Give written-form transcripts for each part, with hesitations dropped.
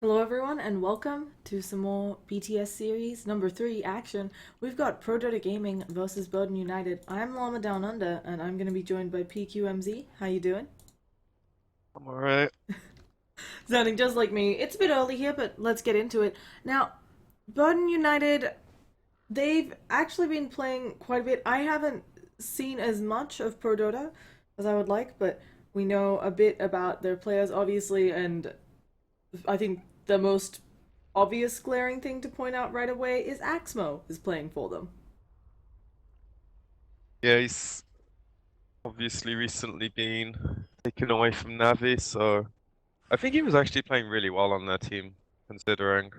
Hello everyone and welcome to some more BTS series number 3 action. We've got ProDota Gaming versus Burden United. I'm Llama Down Under and I'm going to be joined by PQMZ. How you doing? I'm alright. Sounding just like me. It's a bit early here, but let's get into it. Now, Burden United, they've actually been playing quite a bit. I haven't seen as much of ProDota as I would like, but we know a bit about their players obviously, and I think the most obvious glaring thing to point out right away is Axmo is playing for them. Yeah, he's obviously recently been taken away from Navi, so I think he was actually playing really well on their team, considering.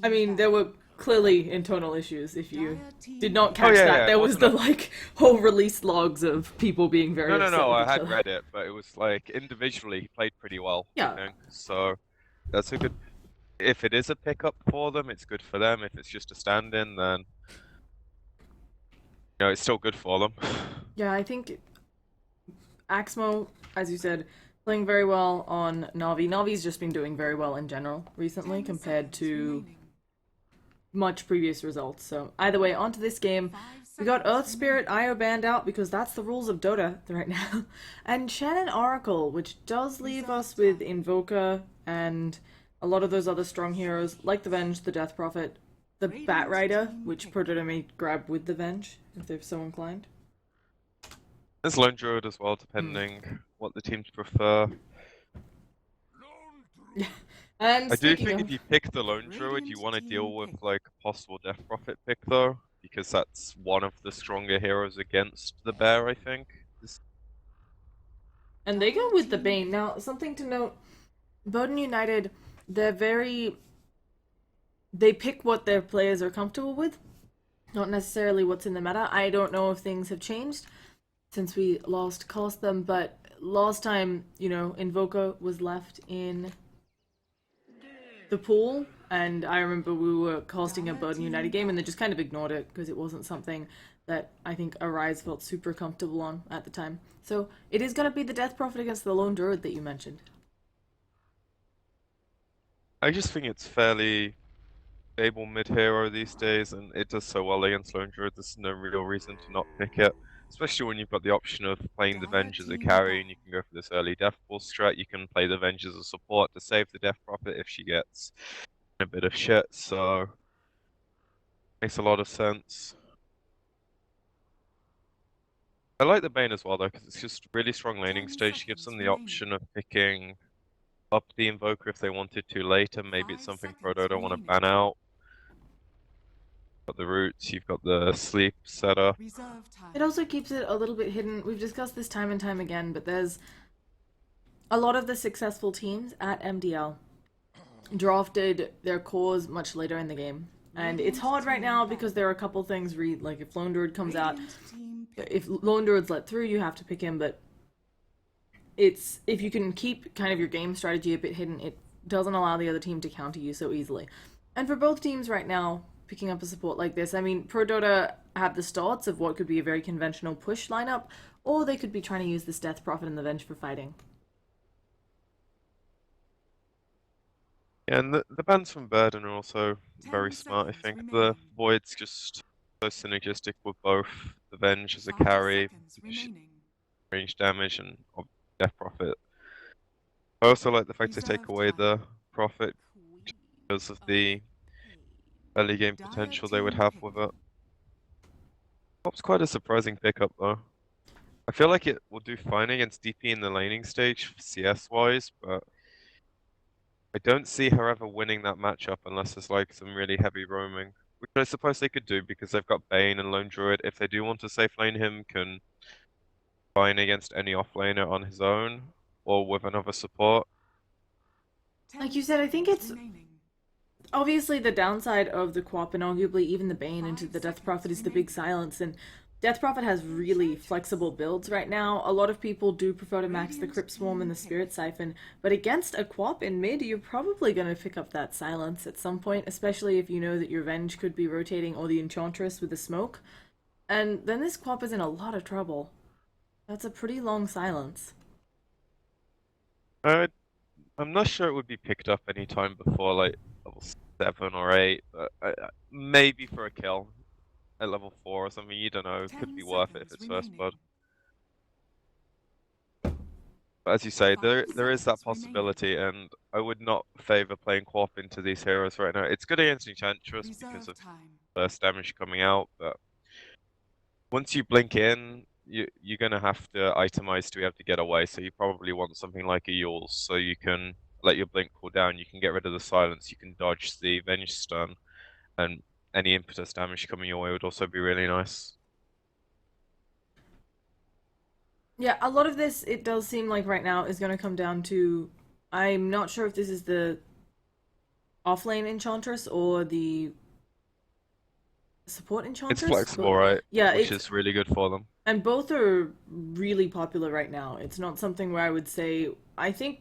I mean, there were clearly internal issues if you did not Oh catch yeah, that. yeah, it There was wasn't the a. whole release logs of people being very No, no, upset no. with I each had other. read it, but it was like individually he played pretty well, I Yeah. think. So that's a good. If it is a pickup for them, it's good for them. If it's just a stand-in, then it's still good for them. Yeah, I think Axmo, as you said, playing very well on Navi. Navi's just been doing very well in general recently compared to much previous results. So either way, on to this game. We got Earth Spirit IO banned out because that's the rules of Dota right now. And Shannon Oracle, which does leave us with Invoker and a lot of those other strong heroes, like the Venge, the Death Prophet, the Bat Rider, which Protota may grab with the Venge, if they're so inclined. There's Lone Druid as well, Hmm. depending what the teams prefer. And I do speaking think if of, you pick the Lone Druid, you want to deal with like a possible Death Prophet pick though, because that's one of the stronger heroes against the bear, I think. and they go with the Bane. Now, something to note, Bowden United, they're very, they pick what their players are comfortable with, not necessarily what's in the meta. I don't know if things have changed since we last cast them, but last time, Invoker was left in the pool, and I remember we were casting a Burden United game, and they just kind of ignored it because it wasn't something that I think Arise felt super comfortable on at the time. So it is going to be the Death Prophet against the Lone Druid that you mentioned. I just think it's fairly stable mid hero these days, and it does so well against Lone Druid. There's no real reason to not pick it, especially when you've got the option of playing the Venge as a carry, and you can go for this early Death Ball strat. You can play the Venge as a support to save the Death Prophet if she gets a bit of shit. So makes a lot of sense. I like the Bane as well though, because it's just really strong laning stage. She gives them the option of picking up the Invoker if they wanted to later. Maybe it's something ProDota want to ban out. Got the roots, you've got the sleep setup. It also keeps it a little bit hidden. We've discussed this time and time again, but there's a lot of the successful teams at MDL drafted their cores much later in the game. And it's hard right now because there are a couple things like if Lone Druid comes out, if Lone Druid's let through, you have to pick him, but it's if you can keep kind of your game strategy a bit hidden, it doesn't allow the other team to counter you so easily. And for both teams right now, picking up a support like this, I mean, Pro Dota have the starts of what could be a very conventional push lineup, or they could be trying to use this Death Prophet and the Venge for fighting. Yeah, and the bans from Burden are also very smart, I think. The Void's just so synergistic with both the Venge as a carry, range damage, and Death Prophet. I also like the fact they take away the Prophet because of the early game potential they would have with it. Pop's quite a surprising pickup though. I feel like it will do fine against DP in the laning stage, CS wise, but I don't see her ever winning that matchup unless there's like some really heavy roaming. Which I suppose they could do because they've got Bane and Lone Druid. If they do want to safe lane him, can fine against any offlaner on his own or with another support. Like you said, I think it's obviously the downside of the co-op and arguably even the Bane into the Death Prophet is the big silence, and Death Prophet has really flexible builds right now. A lot of people do prefer to max the Crypt Swarm and the Spirit Siphon, but against a co-op in mid, you're probably going to pick up that silence at some point, especially if you know that your Venge could be rotating or the Enchantress with the smoke. And then this co-op is in a lot of trouble. That's a pretty long silence. I I'm not sure it would be picked up anytime before like level 7 or 8, but maybe for a kill at level 4 or something. You don't know. It could 10 be worth it if seconds it's first remaining. blood. But as you say, 5 there is that seconds remaining. possibility, and I would not favor playing co-op into these heroes right now. It's good against Enchantress because Reserve of time. burst damage coming out, but once you blink in, you're gonna have to itemize to be able to get away. So you probably want something like a Yule's, so you can let your blink cool down. You can get rid of the silence. You can dodge the Venge stun, and any impetus damage coming your way would also be really nice. Yeah, a lot of this, it does seem like right now, is going to come down to. I'm not sure if this is the offlane Enchantress or the support It's Enchantress, flexible, but right? yeah, Which it's. is really good for them. And both are really popular right now. It's not something where I would say. I think,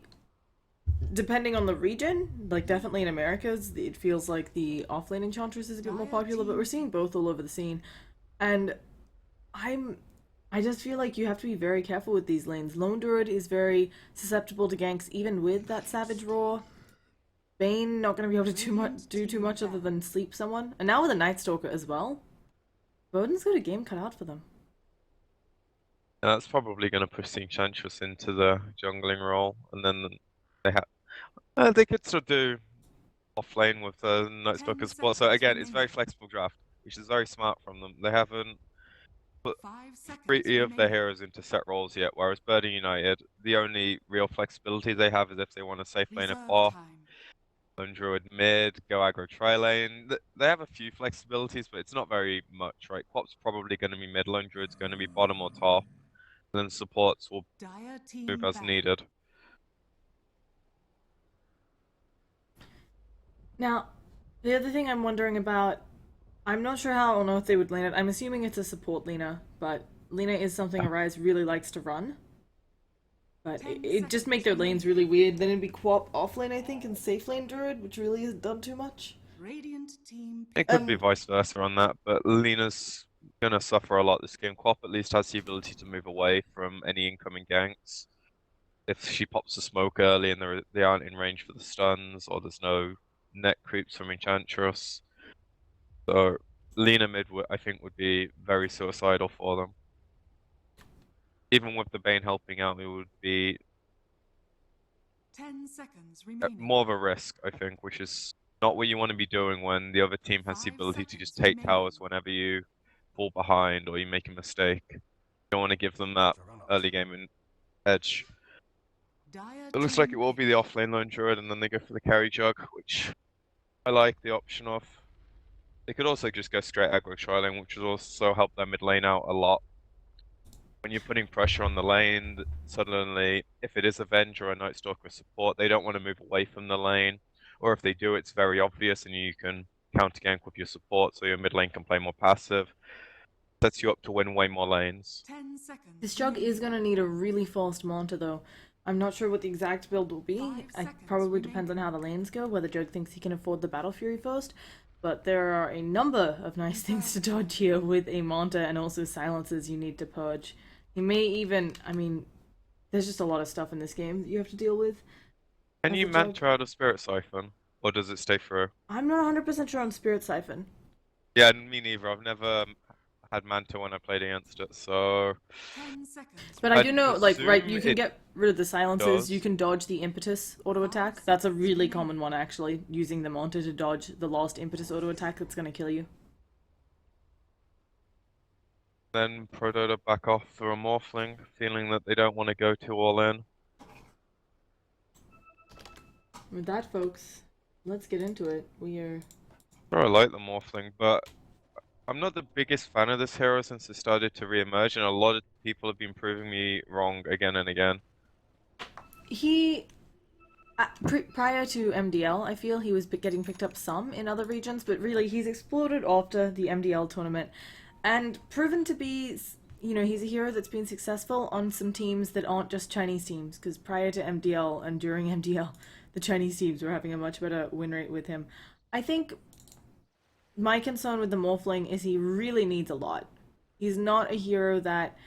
depending on the region, like definitely in Americas, it feels like the offlane Enchantress is a bit more popular, but we're seeing both all over the scene. And I'm I just feel like you have to be very careful with these lanes. Lone Druid is very susceptible to ganks, even with that Savage Roar. Bane not going to be able to do too much other than sleep someone. And now with a Night Stalker as well. Bowden's got a game cut out for them. And that's probably going to push the Enchantress into the jungling role, and then they have they could still do off lane with the Night 10 Stalker support. So seconds again, it's very remaining. flexible draft, which is very smart from them. They haven't put 5 seconds three of their remaining. heroes into set roles yet, whereas Burden United, the only real flexibility they have is if they want to safe lane a Reserve off, time. lone druid mid, go aggro tri lane. They have a few flexibilities, but it's not very much, right? Quap's probably going to be mid, lone druid's going to be bottom or top, and then supports will Dire move team as ban. needed. Now, the other thing I'm wondering about, I'm not sure how on earth they would lane it. I'm assuming it's a support Lina, but Lina is something Arise really likes to run. But 10 it just make seconds their lanes remaining. really weird. Then it'd be Quap offlane, I think, and safe lane Druid, which really isn't done too much. Radiant team It pick. could be vice versa on that, but Lena's gonna suffer a lot this game. Quap at least has the ability to move away from any incoming ganks. If she pops a smoke early and they aren't in range for the stuns, or there's no net creeps from Enchantress. So Lena mid, I think, would be very suicidal for them. Even with the Bane helping out, it would be 10 seconds remaining. more of a risk, I think, which is not what you want to be doing when the other team has the 5 ability to just seconds take remaining. towers whenever you fall behind or you make a mistake. You don't want to give them that early game edge. Dire It looks like team it will be the offlane lone druid, and then they go for the carry jug, which I like the option of. They could also just go straight aggro tri-lane, which would also help their mid lane out a lot. When you're putting pressure on the lane, suddenly, if it is a Venge or a Night Stalker support, they don't want to move away from the lane. Or if they do, it's very obvious and you can counter gank with your support, so your mid lane can play more passive. Sets you up to win way more lanes. 10 seconds. This jug is going to need a really fast Manta, though. I'm not sure what the exact build will be. 5 It seconds probably depends on remaining. how the lanes go, whether Jug thinks he can afford the Battle Fury first. But there are a number of nice things to dodge here with a Manta and also silences you need to purge. He may even, I mean, there's just a lot of stuff in this game that you have to deal with Can as you a jug. Manta out of Spirit Siphon? Or does it stay through? I'm not 100% sure on Spirit Siphon. Yeah, me neither. I've never had Manta when I played against it, so 10 seconds But I do remaining. I'd know, like, right, presume you can it get rid of the silences, you does. can dodge the impetus auto attack. That's a really common one, actually, using the Manta to dodge the lost impetus auto attack that's gonna kill you. Then ProDota back off for a Morphling, feeling that they don't want to go too all in. With that, folks, let's get into it. We are. Sure, I like the Morphling, but I'm not the biggest fan of this hero since it started to re-emerge, and a lot of people have been proving me wrong again and again. He. Prior to MDL, I feel he was getting picked up some in other regions, but really he's exploded after the MDL tournament and proven to be, you know, he's a hero that's been successful on some teams that aren't just Chinese teams, because prior to MDL and during MDL, the Chinese teams were having a much better win rate with him. I think my concern with the Morphling is he really needs a lot. He's not a hero that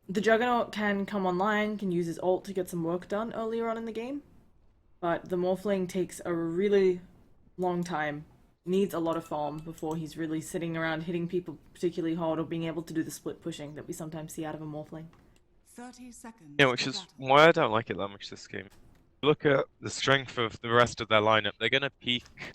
the Juggernaut can come online, can use his ult to get some work done earlier on in the game. but the Morphling takes a really long time, needs a lot of farm before he's really sitting around hitting people particularly hard or being able to do the split pushing that we sometimes see out of a Morphling. 30 seconds. Yeah, which to is battle. why I don't like it that much this game. Look at the strength of the rest of their lineup. They're gonna peak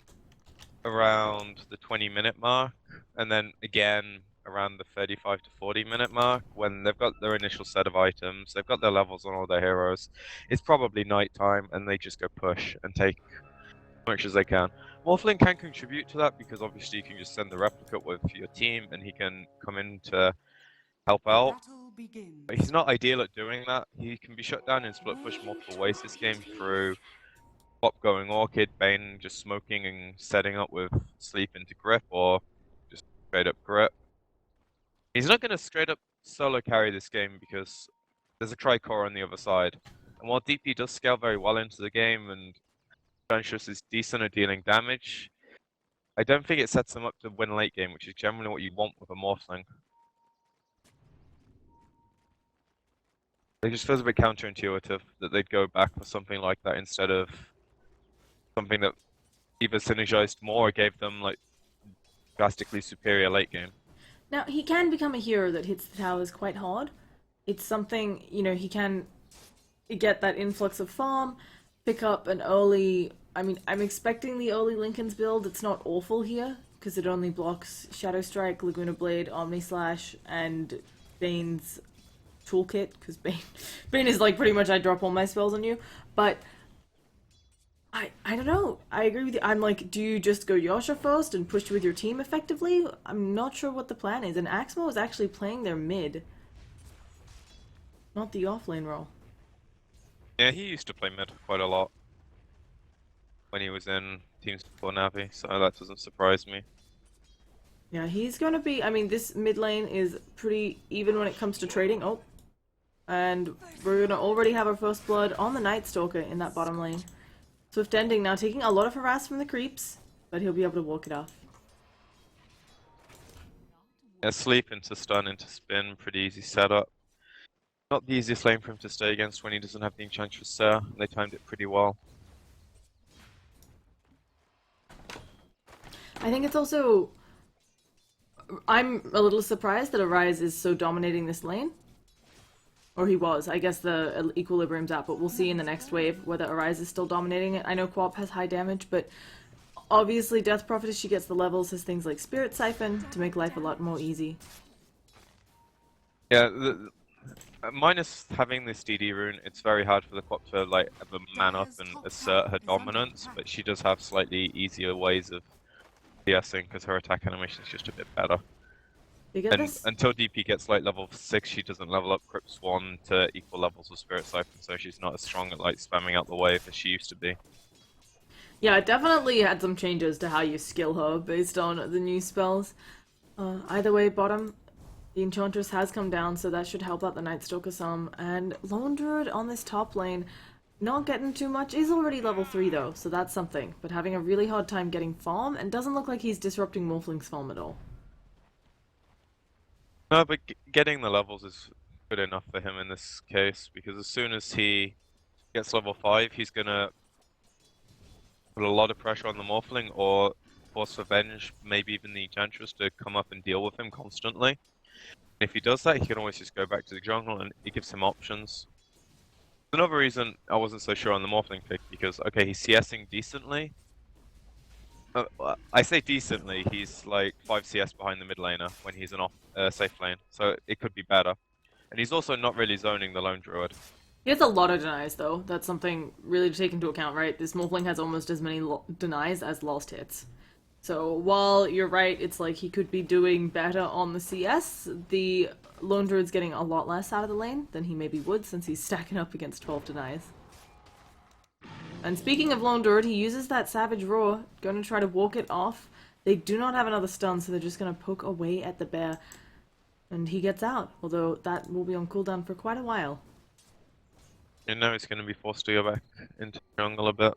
around the 20-minute mark, and then again around the 35 to 40-minute mark when they've got their initial set of items, they've got their levels on all their heroes. It's probably nighttime, and they just go push and take as much as they can. Morphling can contribute to that because obviously you can just send the replicate with your team, and he can come in to help The out. battle begins. But he's not ideal at doing that. He can be shut down in split push multiple ways this game through Pop going Orchid, Bane just smoking and setting up with Sleep into Grip, or just straight up Grip. He's not going to straight up solo carry this game because there's a Tricore on the other side. And while DP does scale very well into the game and Conscious is decent at dealing damage, I don't think it sets him up to win late game, which is generally what you want with a Morphling. It just feels a bit counterintuitive that they'd go back for something like that instead of something that either synergized more or gave them like drastically superior late game. Now, he can become a hero that hits the towers quite hard. It's something, you know, he can get that influx of farm, pick up an early... I mean, I'm expecting the early Lincoln's build. It's not awful here, because it only blocks Shadow Strike, Laguna Blade, Omni Slash, and Bane's toolkit, because Bane is like pretty much I drop all my spells on you. But I don't know. I agree with you. I'm like, do you just go Yasha first and push with your team effectively? I'm not sure what the plan is. And Axmo is actually playing their mid, not the offlane role. Yeah, he used to play mid quite a lot when he was in teams before Navi, so that doesn't surprise me. Yeah, he's gonna be... I mean, this mid lane is pretty even when it comes to trading. Oh. And we're gonna already have our first blood on the Night Stalker in that bottom lane. Swift Ending now taking a lot of harass from the creeps, but he'll be able to walk it off. Yeah, Sleep into stun, into spin, pretty easy setup. Not the easiest lane for him to stay against when he doesn't have the Enchantress there. They timed it pretty well. I think it's also... I'm a little surprised that Arise is so dominating this lane. Or he was. I guess the equilibrium's out, but we'll see in the next wave whether Arise is still dominating it. I know Quap has high damage, but obviously Death Prophet, as she gets the levels, has things like Spirit Siphon to make life a lot more easy. Yeah, minus having this DD rune, it's very hard for the Quap to like have a man up and assert her dominance, but she does have slightly easier ways of DSing because her attack animation is just a bit better. You And until DP gets like level 6, she doesn't level up Crypt Swan to equal levels of Spirit Siphon, so she's not as strong at like spamming out the wave as she used to be. Yeah, it definitely had some changes to how you skill her based on the new spells. Either way, bottom, the Enchantress has come down, so that should help out the Night Stalker some. And Lone Druid on this top lane, not getting too much. He's already level 3 though, so that's something. But having a really hard time getting farm, and doesn't look like he's disrupting Morphling's farm at all. No, but getting the levels is good enough for him in this case, because as soon as he gets level 5, he's gonna put a lot of pressure on the Morphling, or force Revenge, maybe even the Enchantress, to come up and deal with him constantly. And if he does that, he can always just go back to the jungle, and it gives him options. Another reason I wasn't so sure on the Morphling pick, because, okay, he's CSing decently. I say decently, he's like 5 CS behind the mid laner when he's an off safe lane, so it could be better. And he's also not really zoning the Lone Druid. He has a lot of denies though. That's something really to take into account, right? This Morphling has almost as many denies as lost hits. So while you're right, it's like he could be doing better on the CS, the Lone Druid's getting a lot less out of the lane than he maybe would since he's stacking up against 12 denies. And speaking of Lone Druid, he uses that Savage Roar, going to try to walk it off. They do not have another stun, so they're just going to poke away at the bear. And he gets out, although that will be on cooldown for quite a while. And now he's going to be forced to go back into the jungle a bit.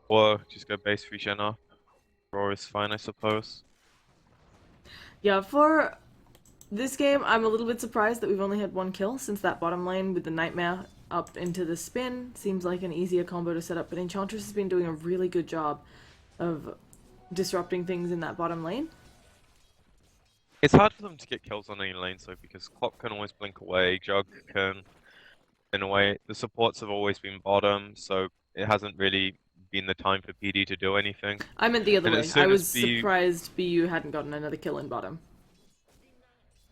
Or just go base regen up. Roar is fine, I suppose. Yeah, for this game, I'm a little bit surprised that we've only had one kill since that bottom lane with the Nightmare up into the spin. Seems like an easier combo to set up, but Enchantress has been doing a really good job of disrupting things in that bottom lane. It's hard for them to get kills on any lane, so because Clock can always blink away, Jug can, in a way, the supports have always been bottom, so it hasn't really been the time for PD to do anything. I meant the other And way. as soon I was as BU surprised BU hadn't gotten another kill in bottom.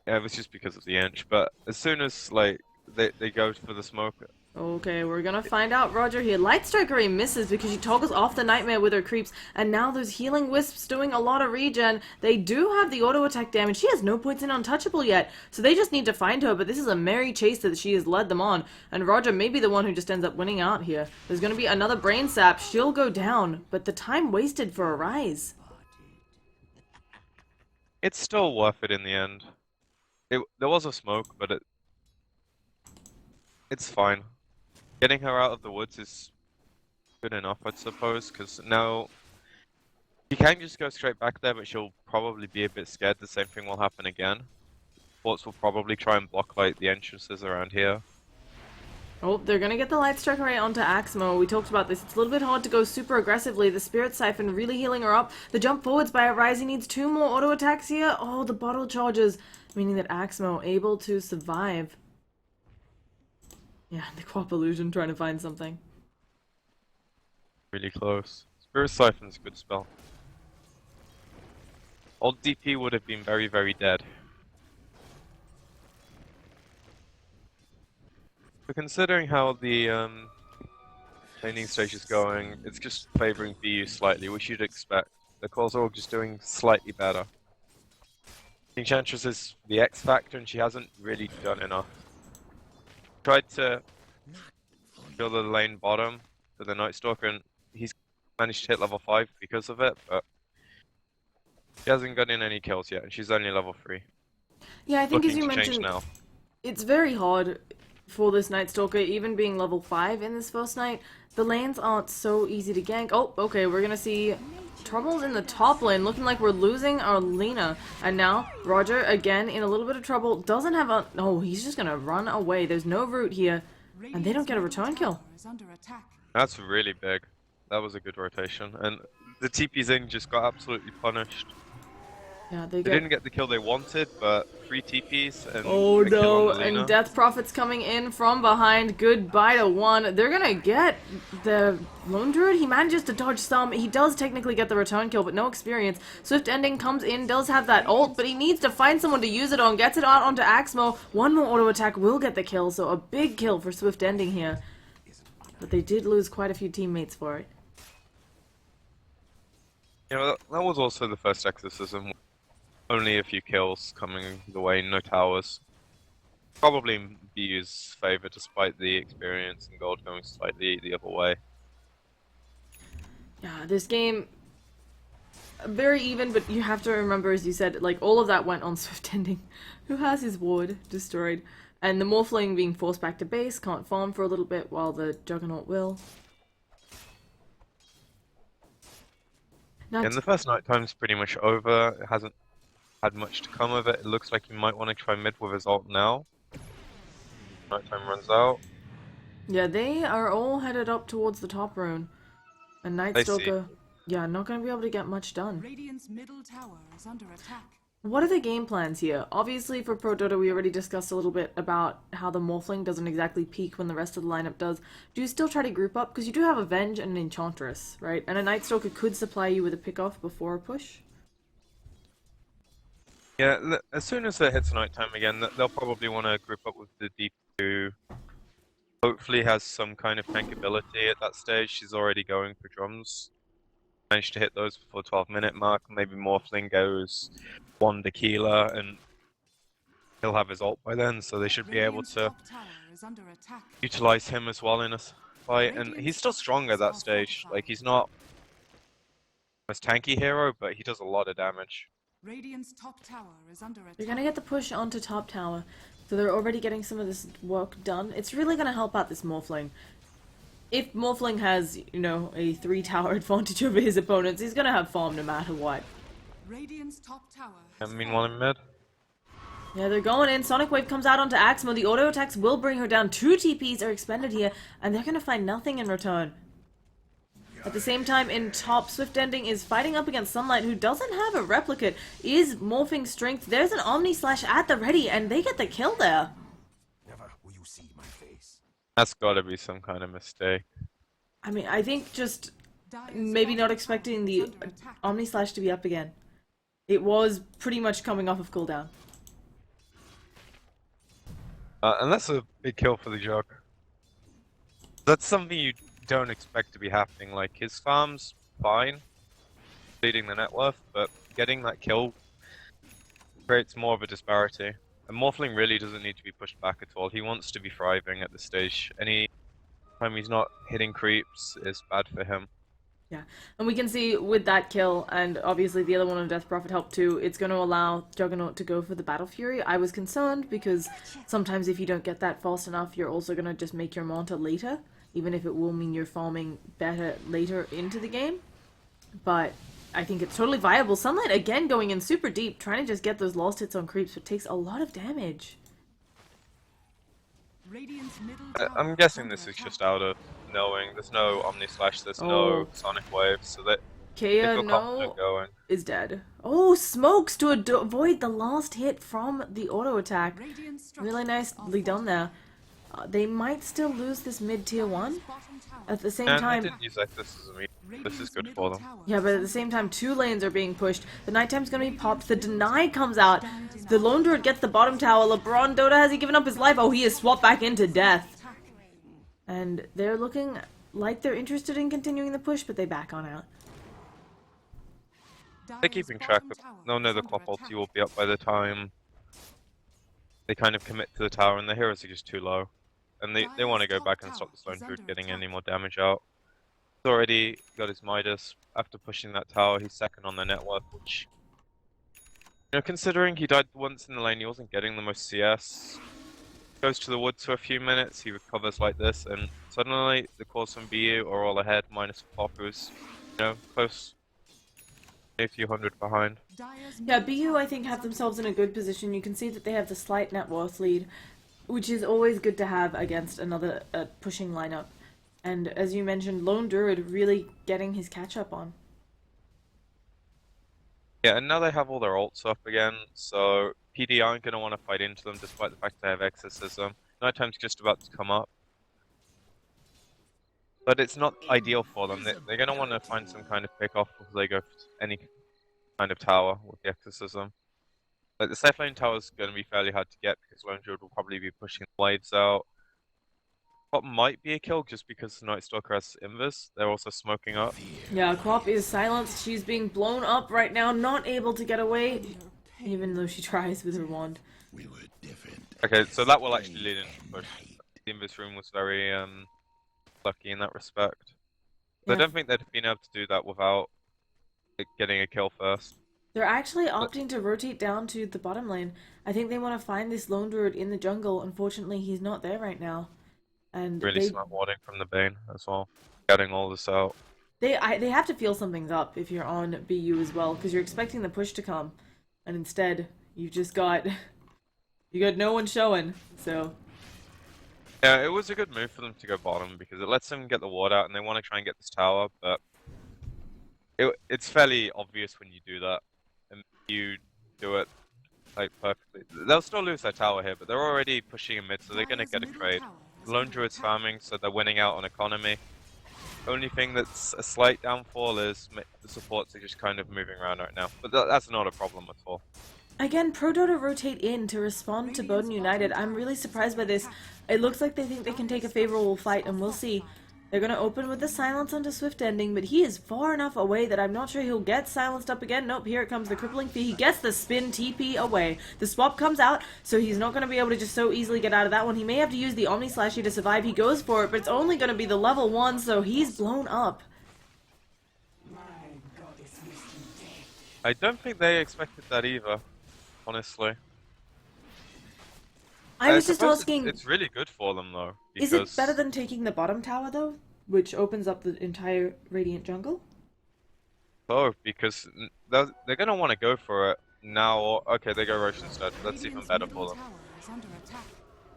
Yeah, it was just because of the inch, but as soon as, like, they go for the smoke, Okay, we're gonna find out Roger here. Light Striker he misses because she toggles off the Nightmare with her creeps, and now those Healing Wisps doing a lot of regen. They do have the auto attack damage. She has no points in Untouchable yet, so they just need to find her, but this is a merry chase that she has led them on, and Roger may be the one who just ends up winning out here. There's gonna be another Brain Sap. She'll go down, but the time wasted for a Rise. it's still worth it in the end. There was a smoke, but it's fine. Getting her out of the woods is good enough, I'd suppose, because now she can just go straight back there, but she'll probably be a bit scared the same thing will happen again. Forts will probably try and block like the entrances around here. Oh, they're gonna get the Light Strike Array onto Axmo. We talked about this. It's a little bit hard to go super aggressively. The Spirit Siphon really healing her up. The jump forwards by a Rise. He needs 2 more auto attacks here. Oh, the bottle charges, meaning that Axmo able to survive. Yeah, the Quap Illusion trying to find something. Really close. Spirit Siphon's a good spell. Old DP would have been very, very dead. But considering how the laning stage is going, it's just favoring BU slightly, which you'd expect. The cores are all just doing slightly better. Enchantress is the X factor, and she hasn't really done enough. Tried to kill the lane bottom for the Night Stalker, and he's managed to hit level 5 because of it, but she hasn't gotten any kills yet, and she's only level 3. Yeah, I think as Looking you to change mentioned, now. it's very hard for this Night Stalker, even being level 5 in this first night. The lanes aren't so easy to gank. Oh, okay, we're gonna see troubles in the top lane, looking like we're losing our Lina. And now, Roger, again, in a little bit of trouble, doesn't have a... Oh, he's just gonna run away. There's no root here, and they don't get a return kill. That's really big. That was a good rotation, and the TP Zing just got absolutely punished. Yeah, they They get... didn't get the kill they wanted, but 3 TPs and Oh a kill no, on the Lina. and Death Prophet's coming in from behind. Goodbye to 1. They're gonna get the Lone Druid. He manages to dodge some. He does technically get the return kill, but no experience. Swift Ending comes in, does have that ult, but he needs to find someone to use it on. Gets it out onto Axmo. 1 more auto attack will get the kill, so a big kill for Swift Ending here. But they did lose quite a few teammates for it. Yeah, that was also the first exorcism. Only a few kills coming the way, no towers. Probably in BU's favor despite the experience and gold going slightly the other way. Yeah, this game, very even, but you have to remember, as you said, like, all of that went on Swift Ending, who has his ward destroyed. And the Morphling being forced back to base, can't farm for a little bit while the Juggernaut will. Now, And the first night time's pretty much over. It hasn't had much to come of it. It looks like he might want to try mid with his ult now. Nighttime runs out. yeah, they are all headed up towards the top rune. And Night I see. Stalker, yeah, not going to be able to get much done. Radiant's middle tower is under attack. What are the game plans here? Obviously, for ProDota, we already discussed a little bit about how the Morphling doesn't exactly peak when the rest of the lineup does. Do you still try to group up? Because you do have Avenge and an Enchantress, right? And a Night Stalker could supply you with a pick-off before a push. Yeah, as soon as it hits nighttime again, they'll probably want to group up with the Deep who hopefully has some kind of tankability at that stage. She's already going for drums. Managed to hit those before 12-minute mark. Maybe Morphling goes 1 tequila and he'll have his ult by then, so they should be able Radiant's to top tower is under attack. utilize him as well in a fight. And he's still strong at that stage. Like, he's not the most tanky hero, but he does a lot of damage. Radiant's top tower is under attack. They're going to get the push onto top tower. So they're already getting some of this work done. It's really going to help out this Morphling. If Morphling has, you know, a 3-tower advantage over his opponents, he's going to have farm no matter what. Radiant's top tower. And meanwhile in mid. Yeah, they're going in. Sonic Wave comes out onto Axmo. The auto attacks will bring her down. 2 TPs are expended here, and they're gonna find nothing in return. At the same time, in top, Swift Ending is fighting up against Sunlight, who doesn't have a replicate, is morphing strength. There's an Omni Slash at the ready, and they get the kill there. Never will you see my face. That's gotta be some kind of mistake. I mean, I think just Dire's maybe not bottom expecting tower the is under attack. Omni Slash to be up again. It was pretty much coming off of cooldown. And that's a big kill for the Jug. That's something you don't expect to be happening. Like, his farm's fine, leading the net worth, but getting that kill creates more of a disparity. And Morphling really doesn't need to be pushed back at all. He wants to be thriving at this stage. Any time he's not hitting creeps is bad for him. Yeah, and we can see with that kill, and obviously the other one on Death Prophet helped too, it's going to allow Juggernaut to go for the Battle Fury. I was concerned because sometimes if you don't get that fast enough, you're also going to just make your Manta later, even if it will mean you're farming better later into the game. But I think it's totally viable. Sunlight again going in super deep, trying to just get those lost hits on creeps, but takes a lot of damage. Radiant's middle I'm tower guessing is this under is attack. just out of knowing. There's no Omni Slash, there's Oh. no Sonic Wave, so they Kea feel no confident going. is dead. Oh, smokes to avoid the last hit from the auto attack. Radiant's Really structures nicely are done there. They might still lose this mid tier fortified. 1 Bottom tower at the same And they time. didn't use like this as a meat. This is Radiant's good middle for them. tower Yeah, but at the is same under time, attack. 2 lanes are being pushed. The nighttime's gonna be popped. The deny comes out. The Lone Druid gets the bottom tower. LeBron Dota, has he given up his life? Oh, he is swapped back into death. And they're looking like they're interested in continuing the push, but they back on out. They're Dire's keeping track bottom of. tower They'll know is the under Quap attack. ulti will be up by the time they kind of commit to the tower, and the heroes are just too low. And they want to go Dire's back top and stop this tower Lone is Druid under getting any attack. more damage out. He's already got his Midas. After pushing that tower, he's second on the net worth, which, considering he died once in the lane, he wasn't getting the most CS. Goes to the woods for a few minutes, he recovers like this, and suddenly the cores from BU are all ahead, minus Pop, who's, close, a few hundred behind. Dire's Yeah, middle BU tower I think is have under themselves in a attack. good position. You can see that they have the slight net worth lead, which is always good to have against another pushing lineup. And as you mentioned, Lone Druid really getting his catch up on. Yeah, and now they have all their ults up again, so PD aren't going to want to fight into them despite the fact they have Exorcism. Nighttime's just about to come up. But it's not ideal for them. They're going to want to find some kind of pick-off before they go for any kind of tower with the Exorcism. Like, the safe lane tower is going to be fairly hard to get because Lone Druid will probably be pushing the waves out. What might be a kill just because the Night Stalker has Invis. They're also smoking up. Yeah, Quap is silenced. She's being blown up right now, not able to get away, even though she tries with her wand. We were different. Okay, so that will actually lead into the push. The Invis room was very lucky in that respect. I Yeah. don't think they'd have been able to do that without getting a kill first. They're actually opting to rotate down to the bottom lane. I think they want to find this Lone Druid in the jungle. Unfortunately, he's not there right now. And Really smart warding from the Bane as well. Getting all this out. they have to feel something's up if you're on BU as well, because you're expecting the push to come, and instead you just got no one showing. So Yeah, it was a good move for them to go bottom because it lets them get the ward out and they want to try and get this tower, but it's fairly obvious when you do that and you do it like perfectly. They'll still lose their tower here, but they're already pushing in mid, so they're going to Dire's get a middle trade. tower is Lone under Druid's attack. farming, so they're winning out on economy. Only thing that's a slight downfall is the supports are just kind of moving around right now, but that's not a problem at all. again, ProDota rotate in to respond to Bowden United. I'm really surprised by this. It looks like they think they can take a favorable fight, and we'll see. They're going to open with the silence onto Swift Ending, but he is far enough away that I'm not sure he'll get silenced up again. Nope, here it comes, the crippling fee. He gets the spin TP away. The swap comes out, so he's not going to be able to just so easily get out of that one. He may have to use the Omni Slash here to survive. He goes for it, but it's only going to be the level 1, so he's blown up. I don't think they expected that either, honestly. I was just suppose asking, It's really good for them though. is Because it better than taking the bottom tower, though? Which opens up the entire Radiant jungle? because they're going to want to go for it now, okay, they go Roche instead. That's even better for them.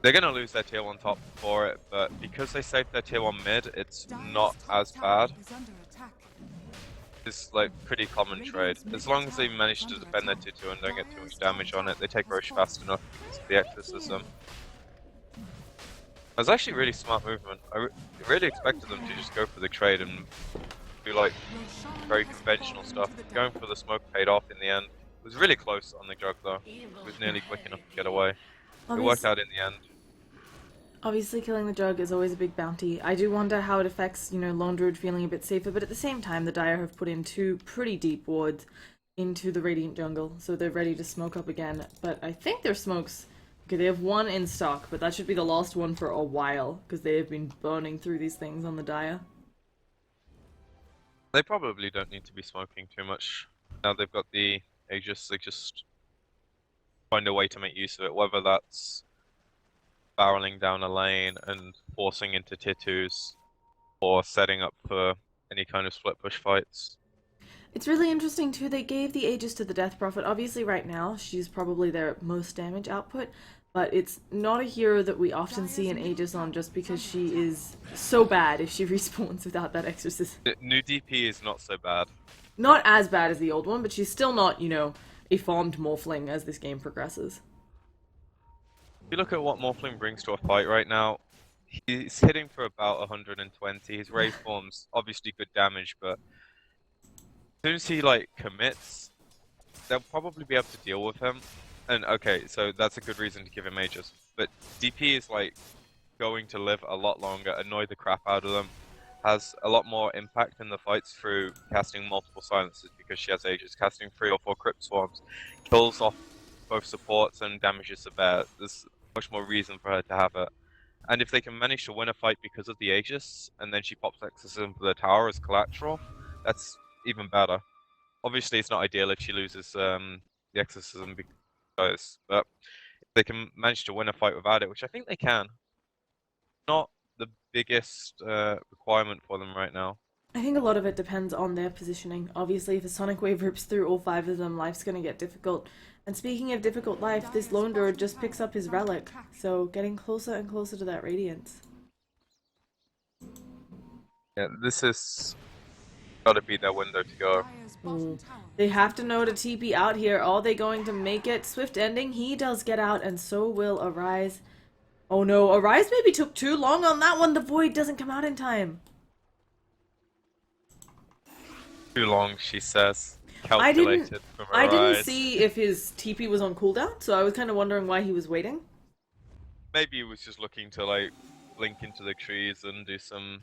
They're gonna lose their tier 1 top for it, but because they saved their tier 1 mid, it's not as bad. It's like pretty common trade. As long as they manage to defend their tier 2 and don't get too much damage on it, they take Roche fast enough because of the exorcism. It was actually a really smart movement. I really expected them to just go for the trade and do like very conventional stuff. Going for the smoke paid off in the end. It was really close on the jug though. It was nearly quick enough to get away. It worked out in the end. Obviously, killing the jug is always a big bounty. I do wonder how it affects, Lone Druid feeling a bit safer, but at the same time, the Dire have put in 2 pretty deep wards into the Radiant jungle, so they're ready to smoke up again. But I think their smokes... Okay, they have 1 in stock, but that should be the last one for a while, because they have been burning through these things on the Dire. They probably don't need to be smoking too much. Now they've got the Aegis, they just find a way to make use of it, whether that's barreling down a lane and forcing into tier 2s, or setting up for any kind of split push fights. It's really interesting too, they gave the Aegis to the Death Prophet. Obviously right now, she's probably their most damage output, but it's not a hero that we often see an Aegis on just because she is so bad if she respawns without that exorcism. New DP is not so bad. Not as bad as the old one, but she's still not, a farmed Morphling as this game progresses. If you look at what Morphling brings to a fight right now, he's hitting for about 120. His Ray form's obviously good damage, but as soon as he commits, they'll probably be able to deal with him. And okay, so that's a good reason to give him Aegis. But DP is going to live a lot longer, annoy the crap out of them, has a lot more impact in the fights through casting multiple silences because she has Aegis, casting 3 or 4 Crypt Swarms, kills off both supports and damages the bear. There's much more reason for her to have it. And if they can manage to win a fight because of the Aegis, and then she pops Exorcism for the tower as collateral, that's even better. Obviously it's not ideal if she loses the Exorcism because, but if they can manage to win a fight without it, which I think they can, not the biggest requirement for them right now. I think a lot of it depends on their positioning. Obviously, if a Sonic Wave rips through all 5 of them, life's gonna get difficult. And speaking of difficult life, this Lone Druid just picks up his Relic, so getting closer and closer to that Radiance. Yeah, this is gotta be their window to go. They have to know to TP out here. Are they going to make it? Swift ending, he does get out, and so will Arise. Oh no, Arise maybe took too long on that one. The Void doesn't come out in time. Too long, she says. Calculated from Arise. I didn't see if his TP was on cooldown, so I was kind of wondering why he was waiting. Maybe he was just looking to blink into the trees and do some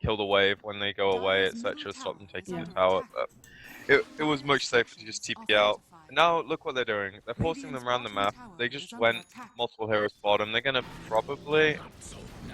kill the wave when they go away, etc. Stop them taking the tower. But it was much safer to just TP out. Now look what they're doing. They're forcing them around the map. They just went multiple heroes bottom. They're gonna probably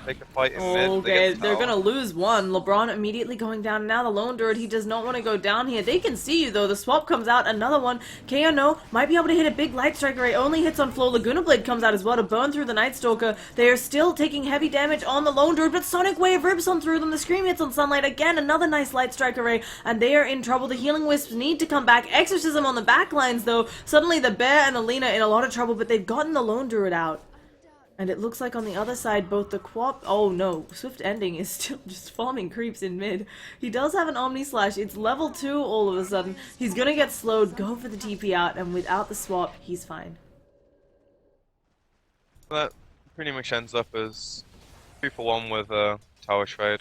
take a fight in mid. Okay, they're gonna lose one. LeBron immediately going down. Now the Lone Druid, he does not want to go down here. They can see you though. The swap comes out. Another one. KO might be able to hit a big Light Striker Ray. Only hits on flow. Laguna Blade comes out as well to burn through the Night Stalker. They are still taking heavy damage on the Lone Druid, but Sonic Wave rips on through them. The Scream hits on Sunlight. Again, another nice Light Striker Ray, and they are in trouble. The Healing Wisps need to come back. Exorcism on the back lines though. Suddenly the Bear and Alina in a lot of trouble, but they've gotten the Lone Druid out. And it looks like on the other side, both the Quap... Oh no, Swift Ending is still just farming creeps in mid. He does have an Omni Slash. It's level 2 all of a sudden. He's gonna get slowed, go for the TP out, and without the swap, he's fine. That pretty much ends up as 2 for 1 with a tower trade.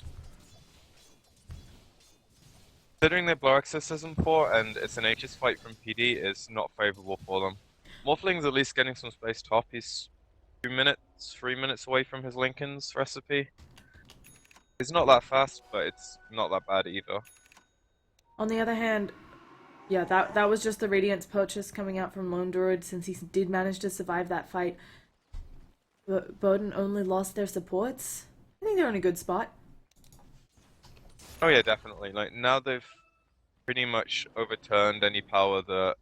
Considering they blow Exorcism for, and it's an Aegis fight from PD, is not favourable for them. Morphling's at least getting some space top. He's 2 minutes, 3 minutes away from his Lincoln's recipe. It's not that fast, but it's not that bad either. On the other hand, yeah, that was just the Radiance purchase coming out from Lone Druid since he did manage to survive that fight. But Burden only lost their supports. I think they're in a good spot. Oh yeah, definitely. Now they've pretty much overturned any power that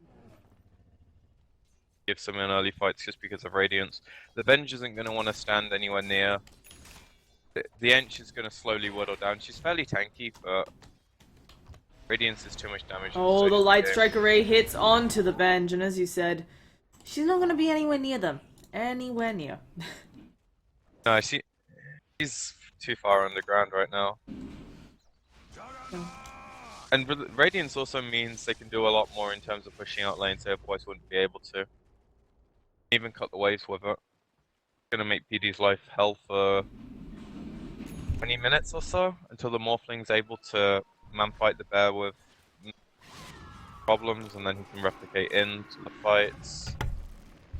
gives them in early fights just because of Radiance. The Venge isn't going to want to stand anywhere near. The Ench is going to slowly whittle down. She's fairly tanky, but Radiance is too much damage. Oh, the Light Strike Array hits onto the Venge, and as you said, she's not going to be anywhere near them. Anywhere near. No, she's too far underground right now. And Radiance also means they can do a lot more in terms of pushing out lanes they otherwise wouldn't be able to. Even cut the waves with it. It's gonna make PD's life hell for 20 minutes or so until the Morphling's able to man-fight the bear with problems, and then he can replicate into the fights.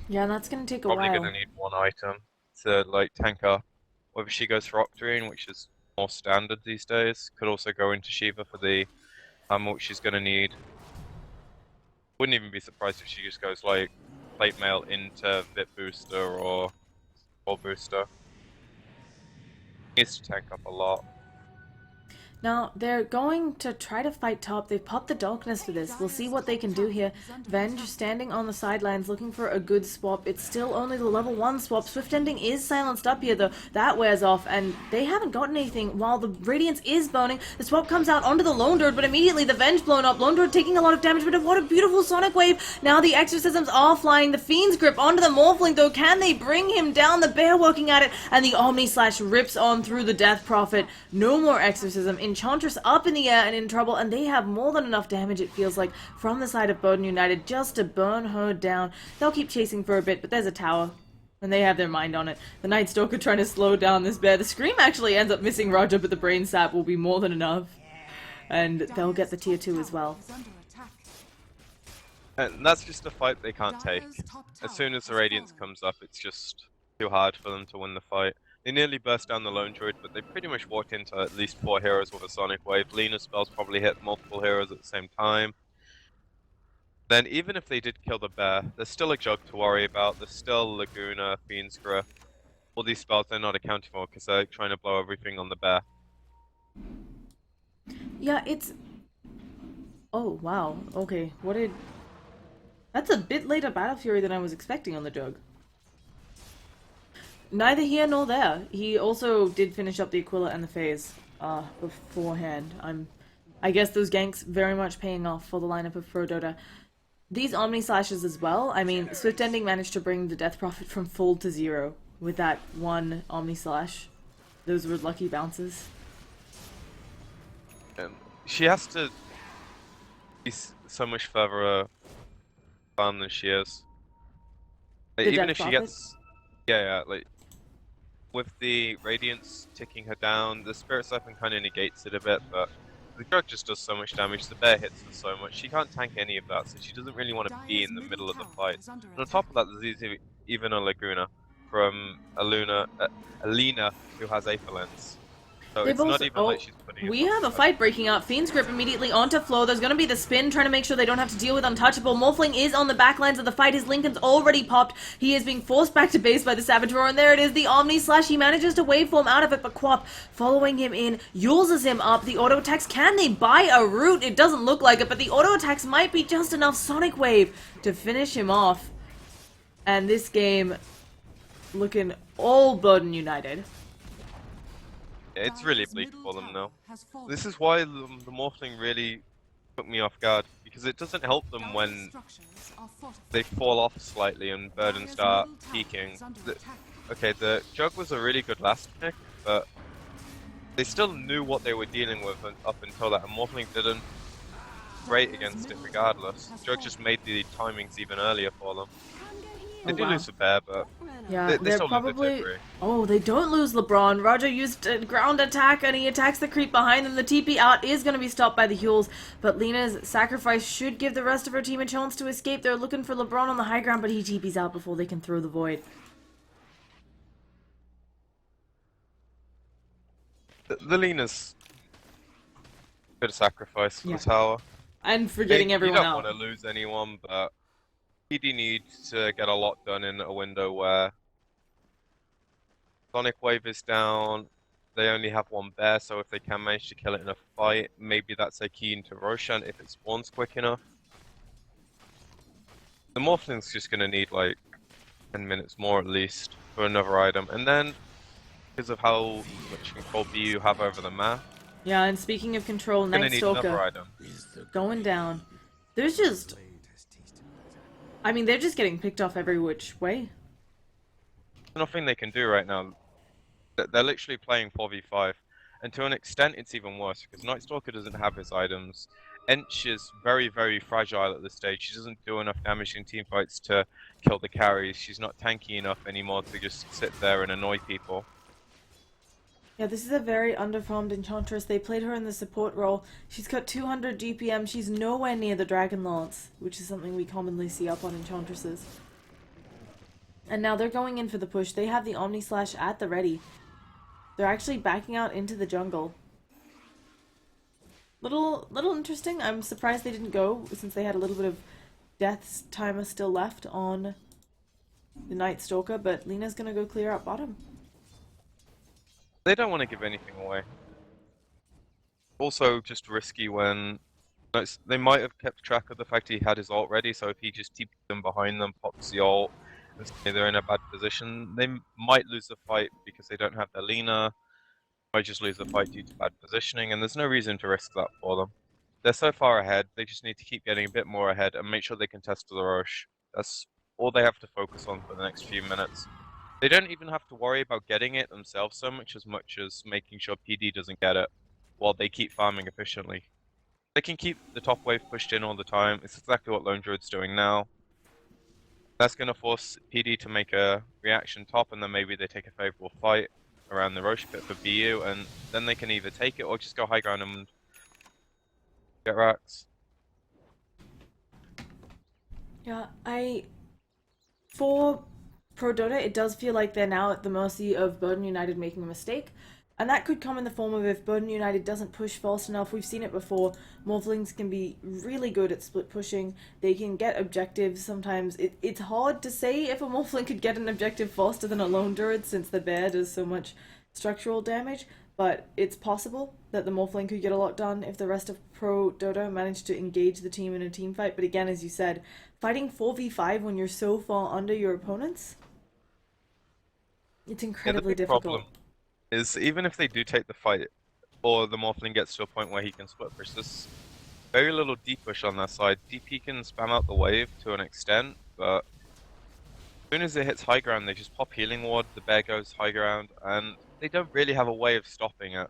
Yeah, that's going to take a Probably while. gonna need one item to like tank her. Whether she goes for Octarine, which is more standard these days, could also go into Shiva for the which she's gonna need. Wouldn't even be surprised if she just goes like plate mail into Vit Booster or Booster. Needs to tank up a lot. Now, they're going to try to fight top. They've popped the Darkness for this. We'll see what they can do here. Venge standing on the sidelines looking for a good swap. It's still only the level 1 swap. Swift Ending is silenced up here, though. That wears off, and they haven't gotten anything. While the Radiance is boning, the swap comes out onto the Lone Druid, but immediately the Venge blown up. Lone Druid taking a lot of damage, but what a beautiful Sonic Wave. Now the Exorcisms are flying. The Fiend's Grip onto the Morphling, though. Can they bring him down? The Bear working at it, and the Omni Slash rips on through the Death Prophet. No more Exorcism. Enchantress up in the air and in trouble, and they have more than enough damage, it feels like, from the side of Bowden United just to burn her down. They'll keep chasing for a bit, but there's a tower, and they have their mind on it. The Night Stalker trying to slow down this bear. The Scream actually ends up missing Roger, but the Brain Sap will be more than enough. And they'll get the tier 2 as well. And that's just a fight they can't take. As soon as the Radiance comes up, it's just too hard for them to win the fight. They nearly burst down the Lone Druid, but they pretty much walked into at least 4 heroes with a Sonic Wave. Lena's spells probably hit multiple heroes at the same time. Then even if they did kill the bear, there's still a Jug to worry about. There's still Laguna, Fiend's Grip. All these spells they're not accounting for because they're trying to blow everything on the bear. Yeah, it's... Oh, wow. Okay, what did... That's a bit later Battle Fury than I was expecting on the Jug. Neither here nor there. He also did finish up the Aquila and the Phase beforehand. I guess those ganks very much paying off for the lineup of ProDota. These Omni Slashes as well. I mean, Swift Ending managed to bring the Death Prophet from full to 0 with that one Omni Slash. Those were lucky bounces. She has to be so much further down than she is. Like, even if she gets... Yeah, like... With the Radiance ticking her down, the Spirit Siphon kind of negates it a bit, but the Jug just does so much damage, the Bear hits her so much, she can't tank any of that, so she doesn't really want to be in the middle of the fight. And on top of that, there's even a Laguna from Alina, who has Aether Lens. So it's not even like she's putting we have a fight breaking out. Fiend's Grip immediately onto Flo. There's going to be the spin, trying to make sure they don't have to deal with Untouchable. Morphling is on the back lines of the fight. His Lincoln's already popped. He is being forced back to base by the Savage Roar, and there it is, the Omni Slash. He manages to waveform out of it, but Quap following him in, uses him up. The auto attacks, can they buy a root? It doesn't look like it, but the auto attacks might be just enough Sonic Wave to finish him off. And this game looking all Bowden United. It's really bleak for them now. This is why the Morphling really took me off guard, because it doesn't help them when they fall off slightly and Burden start peaking. Okay, the Jug was a really good last pick, but they still knew what they were dealing with up until that, and Morphling didn't great against it regardless. Jug just made the timings even earlier for them. They do lose the bear, but yeah, they still probably... lose the Oh, they don't lose LeBron. Roger used a ground attack, and he attacks the creep behind them. The TP out is going to be stopped by the Hules, but Lena's sacrifice should give the rest of her team a chance to escape. They're looking for LeBron on the high ground, but he TP's out before they can throw the Void. The Lena's a bit of sacrifice for the tower. And for getting everyone out. You don't want to lose anyone, but PD needs to get a lot done in a window where Sonic Wave is down, they only have one bear, so if they can manage to kill it in a fight, maybe that's a key into Roshan if it spawns quick enough. The Morphling's just going to need like 10 minutes more at least for another item, and then because of how much control you have over the map, Yeah, and speaking of control, Gonna Night need another Stalker item. going down. There's just, I mean, they're just getting picked off every which way. There's nothing they can do right now. They're literally playing 4v5. And to an extent, it's even worse because Night Stalker doesn't have his items. Ench is very, very fragile at this stage. She doesn't do enough damage in teamfights to kill the carries. She's not tanky enough anymore to just sit there and annoy people. Yeah, this is a very underfarmed Enchantress. They played her in the support role. She's got 200 GPM. She's nowhere near the Dragon Lance, which is something we commonly see up on Enchantresses. And now they're going in for the push. They have the Omni Slash at the ready. They're actually backing out into the jungle. Little interesting. I'm surprised they didn't go, since they had a little bit of death timer still left on the Night Stalker, but Lena's gonna go clear up bottom. They don't want to give anything away. Also, just risky when they might have kept track of the fact he had his ult ready, so if he just TP'd them behind them, pops the ult, and say they're in a bad position, they might lose the fight because they don't have their Lina, might just lose the fight due to bad positioning, and there's no reason to risk that for them. They're so far ahead, they just need to keep getting a bit more ahead and make sure they can test the rush. That's all they have to focus on for the next few minutes. They don't even have to worry about getting it themselves so much as making sure PD doesn't get it while they keep farming efficiently. They can keep the top wave pushed in all the time. It's exactly what Lone Druid's doing now. That's going to force PD to make a reaction top, and then maybe they take a favorable fight around the Roche pit for BU, and then they can either take it or just go high ground and get racks. Yeah, for ProDota, it does feel like they're now at the mercy of Burden United making a mistake. And that could come in the form of if Burden United doesn't push fast enough. We've seen it before. Morphlings can be really good at split pushing. They can get objectives sometimes. It's hard to say if a Morphling could get an objective faster than a Lone Druid since the bear does so much structural damage. But it's possible that the Morphling could get a lot done if the rest of ProDota managed to engage the team in a team fight. But again, as you said, fighting 4v5 when you're so far under your opponents, it's incredibly difficult. Problem is, even if they do take the fight, or the Morphling gets to a point where he can split push, there's very little deep push on their side. DP can spam out the wave to an extent, but as soon as it hits high ground, they just pop healing ward, the bear goes high ground, and they don't really have a way of stopping it.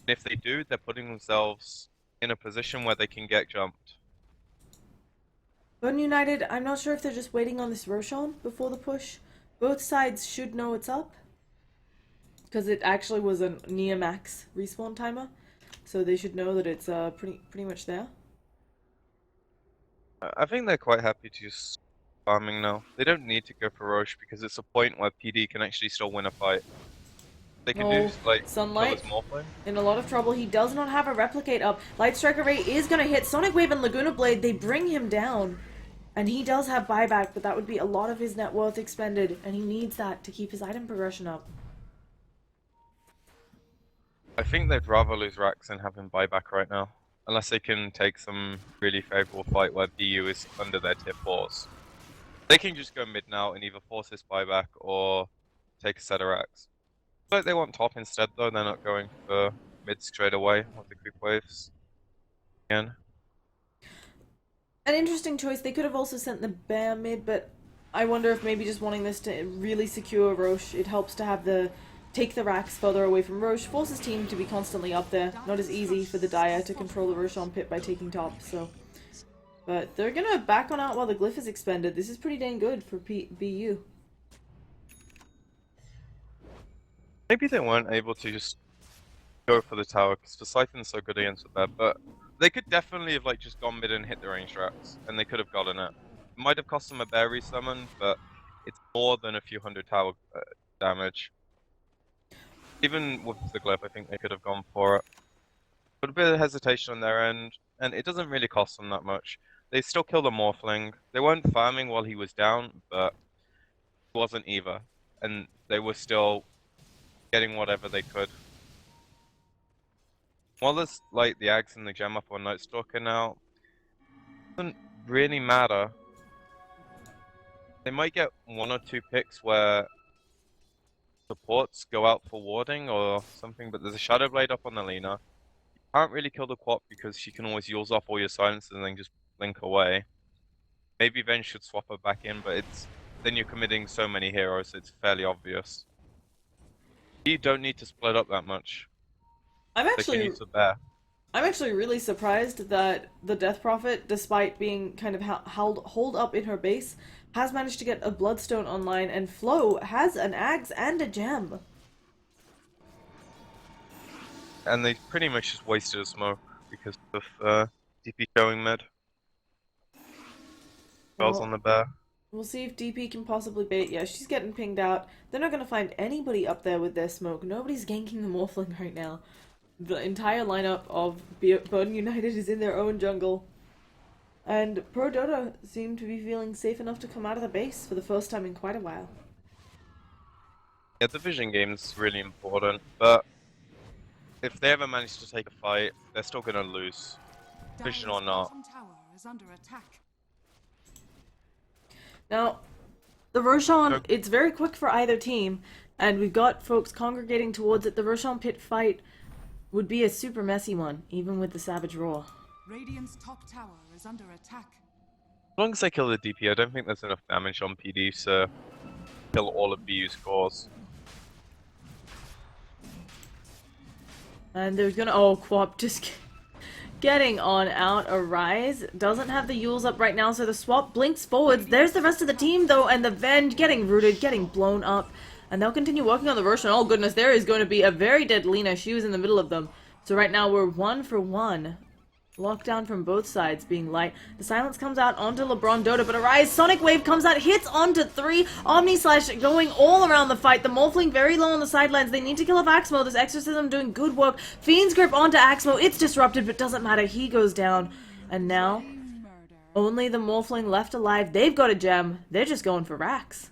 And if they do, they're putting themselves in a position where they can get jumped. Burden United, I'm not sure if they're just waiting on this Roshan before the push. Both sides should know it's up, because it actually was a near max respawn timer, so they should know that it's pretty much there. I think they're quite happy to just farming now. They don't need to go for Roche because it's a point where PD can actually still win a fight. They can do like Sunlight kill his Morphling. in a lot of trouble. He does not have a replicate up. Light Strike Array is gonna hit Sonic Wave and Laguna Blade. They bring him down. And he does have buyback, but that would be a lot of his net worth expended, and he needs that to keep his item progression up. I think they'd rather lose Rax than have him buyback right now. Unless they can take some really favorable fight where BU is under their tier 4s. They can just go mid now and either force this buyback or take a set of Rax. But they want top instead though, they're not going for mid straight away with the creep waves. Again. An interesting choice. They could have also sent the bear mid, but I wonder if maybe just wanting this to really secure Roche, it helps to have the take the racks further away from Roche, forces team to be constantly up there. Not as easy for the Dire to control the Roshan pit by taking top, so. But they're gonna back on out while the glyph is expended. This is pretty dang good for BU. Maybe they weren't able to just go for the tower because Poseidon's so good against the bear, but they could definitely have like just gone mid and hit the range racks, and they could have gotten it. It might have cost them a bear resummon, but it's more than a few hundred tower damage. Even with the glyph, I think they could have gone for it. But a bit of hesitation on their end, and it doesn't really cost them that much. They still kill the Morphling. They weren't farming while he was down, but he wasn't either. And they were still getting whatever they could. While there's like the Ags and the gem up on Night Stalker now, it doesn't really matter. They might get 1 or 2 picks where supports go out for warding or something, but there's a Shadow Blade up on the Lina. can't really kill the Quap because she can always use off all your silences and then just blink away. Maybe Ven should swap her back in, but then you're committing so many heroes, it's fairly obvious. You don't need to split up that much. I'm They can actually use the bear. I'm actually really surprised that the Death Prophet, despite being kind of holed up in her base, has managed to get a Bloodstone online, and Flo has an Axe and a Gem. And they pretty much just wasted a smoke because of DP showing mid. Spells on the bear. We'll see if DP can possibly bait. Yeah, she's getting pinged out. They're not going to find anybody up there with their smoke. Nobody's ganking the Morphling right now. The entire lineup of Burden United is in their own jungle. And ProDota seem to be feeling safe enough to come out of the base for the first time in quite a while. Yeah, the vision game's really important, but if they ever manage to take a fight, they're still gonna lose. Vision or Dire's not. bottom tower is under attack. Now, the Roshan, it's very quick for either team, and we've got folks congregating towards it. The Roshan pit fight would be a super messy one, even with the Savage Roar. Radiant's top tower is under attack. As long as they kill the DP, I don't think there's enough damage on PD to kill all of BU's cores. And there's gonna, oh, Quap just getting on out. Arise doesn't have the Yules up right now, so the swap blinks forwards. There's the rest of the team, though, and the Venge getting rooted, getting blown up. And they'll continue working on the Roshan. Oh, goodness, there is going to be a very dead Lina. She was in the middle of them. So right now, we're 1 for 1. Lockdown from both sides being light. The silence comes out onto LeBron Dota, but Arise, Sonic Wave comes out, hits onto 3. Omni Slash going all around the fight. The Morphling very low on the sidelines. They need to kill off Axmo. This Exorcism doing good work. Fiend's Grip onto Axmo. It's disrupted, but doesn't matter. He goes down. And now, only the Morphling left alive. They've got a gem. They're just going for racks.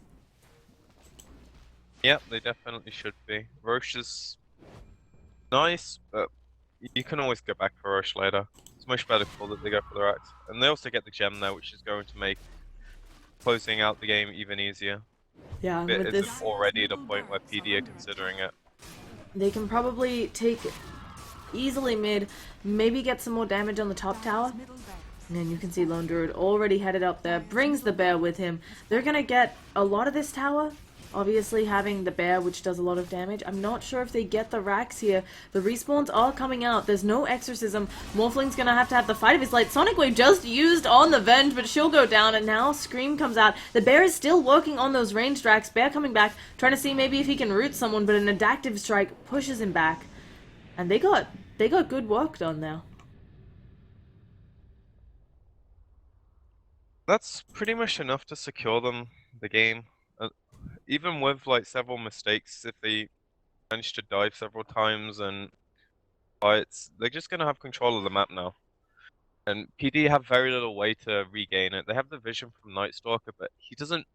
Yep, they definitely should be. Roche is nice, but you can always go back for Roche later. It's much better call that they go for the racks. And they also get the gem there, which is going to make closing out the game even easier. Yeah, It with isn't this, already at a point where PD are considering it. they can probably take easily mid, maybe get some more damage on the top tower. Middle barracks. And you can see Lone Druid already headed up there, brings the bear with him. They're gonna get a lot of this tower, obviously having the bear, which does a lot of damage. I'm not sure if they get the racks here. The respawns are coming out. There's no exorcism. Morphling's gonna have the fight of his life. Sonic Wave just used on the Venge, but she'll go down, and now Scream comes out. The bear is still working on those ranged racks. Bear coming back, trying to see maybe if he can root someone, but an adaptive strike pushes him back. And they got good work done now. That's pretty much enough to secure them the game. Even with like several mistakes, if they manage to dive several times and fights, they're just gonna have control of the map now. And PD have very little way to regain it. They have the vision from Night Stalker, but he doesn't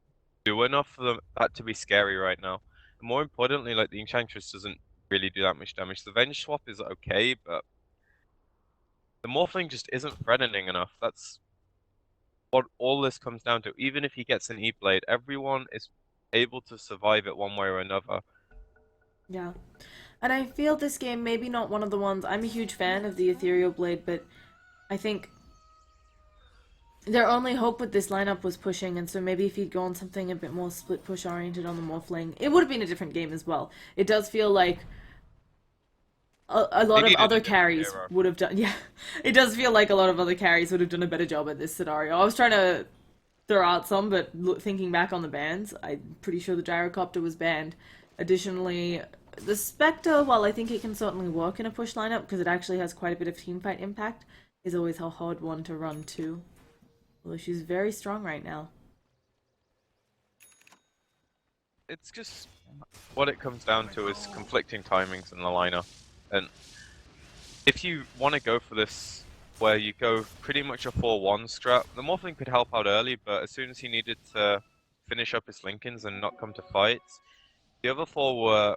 do enough for that to be scary right now. And more importantly, like the Enchantress doesn't really do that much damage. The Venge swap is okay, but the Morphling just isn't threatening enough. That's what all this comes down to. Even if he gets an E-Blade, everyone is able to survive it one way or another. Yeah. And I feel this game maybe not one of the ones. I'm a huge fan of the Ethereal Blade, but I think their only hope with this lineup was pushing, and so maybe if he'd gone something a bit more split push oriented on the Morphling, it would have been a different game as well. It does feel like a lot of other carries would have done, yeah, it does feel like a lot of other carries would have done a better job at this scenario. I was trying to throw out some, but thinking back on the bans, I'm pretty sure the Gyrocopter was banned. Additionally, the Spectre, while I think it can certainly work in a push lineup because it actually has quite a bit of teamfight impact, is always a hard one to run too. Although she's very strong right now. It's just what it comes down to is conflicting timings in the lineup. And if you want to go for this, where you go pretty much a 4-1 strat, the Morphling could help out early, but as soon as he needed to finish up his Lincolns and not come to fights, the other 4 were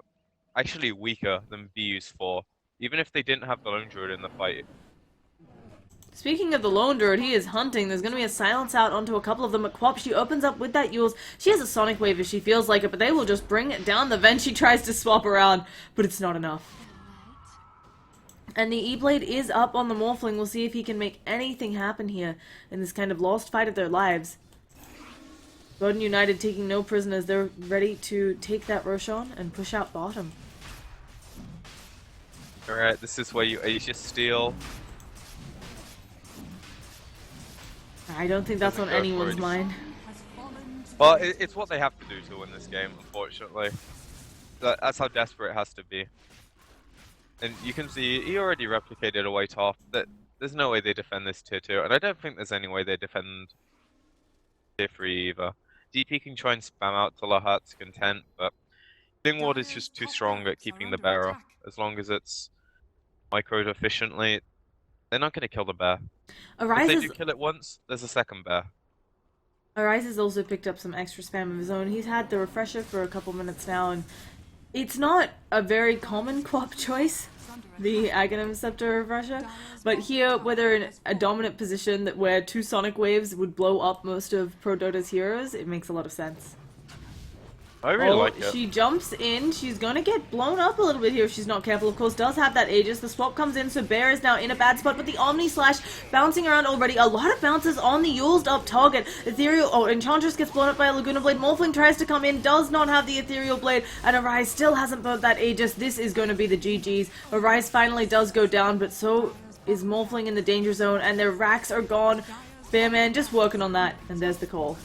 actually weaker than BU's 4, even if they didn't have the Lone Druid in the fight. Speaking of the Lone Druid, he is hunting. There's going to be a silence out onto a couple of them. Quap, she opens up with that Yules. She has a Sonic Wave if she feels like it, but they will just bring it down. The Venge, she tries to swap around, but it's not enough. And the E-Blade is up on the Morphling. We'll see if he can make anything happen here in this kind of lost fight of their lives. Bodin United taking no prisoners. They're ready to take that Roshan and push out bottom. Alright, this is where you ace your steal. I don't think that's on Doesn't go anyone's for it. mind. Well, it's what they have to do to win this game, unfortunately. That's how desperate it has to be. And you can see he already replicated away top. That there's no way they defend this tier 2, and I don't think there's any way they defend tier 3 either. DP can try and spam out to Lahat's content, but King Ward is just too strong at keeping the bear off. As long as it's microed efficiently, they're not going to kill the bear. If they do kill it once, there's a second bear. Arise has also picked up some extra spam of his own. He's had the refresher for a couple minutes now, and it's not a very common co-op choice, the Aghanim Scepter refresher, but here, where they're in a dominant position where 2 Sonic Waves would blow up most of ProDota's heroes, it makes a lot of sense. I really like it. She jumps in. She's gonna get blown up a little bit here if she's not careful. Of course, does have that Aegis. The swap comes in, so Bear is now in a bad spot, but the Omni Slash bouncing around already. A lot of bounces on the used up target. Enchantress gets blown up by a Laguna Blade. Morphling tries to come in, does not have the Ethereal Blade, and Arise still hasn't burnt that Aegis. This is going to be the GG's. Arise finally does go down, but so is Morphling in the danger zone, and their racks are gone. Bearman just working on that, and there's the call.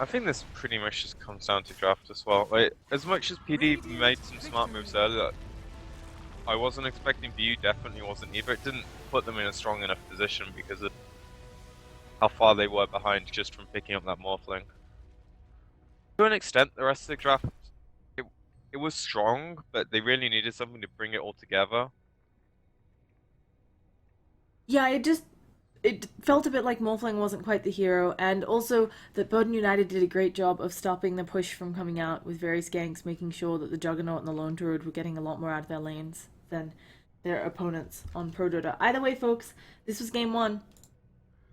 I think this pretty much just comes down to draft as well. Like, as much as PD made some smart moves earlier, I wasn't expecting BU, definitely wasn't either. It didn't put them in a strong enough position because of how far they were behind just from picking up that Morphling. To an extent, the rest of the draft, it was strong, but they really needed something to bring it all together. Yeah, it felt a bit like Morphling wasn't quite the hero, and also that Bodin United did a great job of stopping the push from coming out with various ganks, making sure that the Juggernaut and the Lone Druid were getting a lot more out of their lanes than their opponents on ProDota. Either way, folks, this was game 1.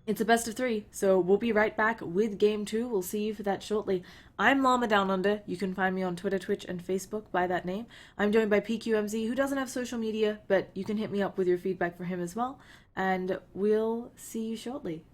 It's a best of 3, so we'll be right back with game 2. We'll see you for that shortly. I'm Llama Down Under. You can find me on Twitter, Twitch, and Facebook by that name. I'm joined by PQMZ, who doesn't have social media, but you can hit me up with your feedback for him as well. And we'll see you shortly.